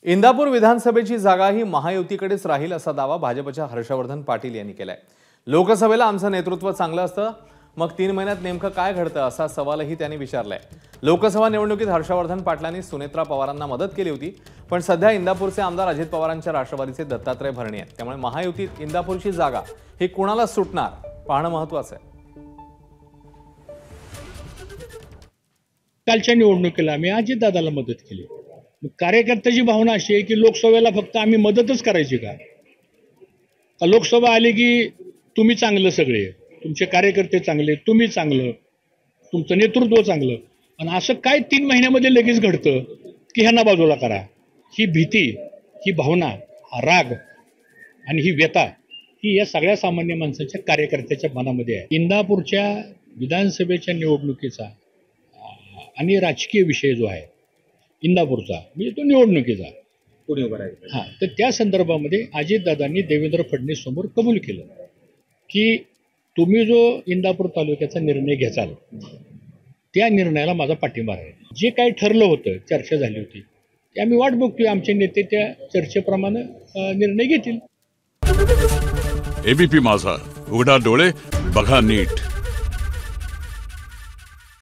इंदापूर विधानसभेची जागा ही महायुतीकडेच राहील असा दावा भाजपच्या हर्षवर्धन पाटील यांनी केलाय। लोकसभेला आमचं नेतृत्व चांगलं असतं, मग 3 महिन्यात नेमकं काय घडतं असा सवालही त्यांनी विचारलाय। लोकसभा निवडणुकीत हर्षवर्धन पाटलांनी सुनेत्रा पवारांना मदत केली होती, पण सध्या इंदापूरचे आमदार अजित पवारांच्या राष्ट्रवादीचे दत्तात्रय भरणे आहेत। त्यामुळे महायुतीत इंदापूरची जागा ही कुणाला सुटणार पाहणं महत्त्वाचं आहे। कालच्या निवडणुकीला आम्ही अजितदादाला मदत केली। कार्यकर्त्याची भावना अशी आहे की लोकसभेला फक्त आम्ही मदतच करायची का? लोकसभा आली की तुम्ही चांगलं, सगळे तुमचे कार्यकर्ते चांगले, तुम्ही चांगलं, तुमचं नेतृत्व चांगलं, आणि असं काय 3 महिन्यामध्ये लगेच घडतं की ह्यांना बाजूला करा। ही भीती, ही भावना, हा राग आणि ही व्यथा ही या सगळ्या सामान्य माणसाच्या कार्यकर्त्याच्या मनामध्ये आहे। इंदापूरच्या विधानसभेच्या निवडणुकीचा आणि राजकीय विषय जो आहे इंदापूरचा, म्हणजे तो निवडणुकीचा कोणी उभा राहील, हां, तर त्या संदर्भामध्ये अजितदादांनी देवेंद्र फडणवीस समोर कबूल केलं की तुम्ही जो इंदापूर तालुक्याचा निर्णय घ्याल त्या निर्णयाला माझा पाठिंबा आहे। जे काही ठरलं होतं, चर्चा झाली होती, ते आम्ही वाट बघतोय, आमचे नेते त्या चर्चेप्रमाणे निर्णय घेतील। एबीपी माझा, उघडा डोळे बघा नीट।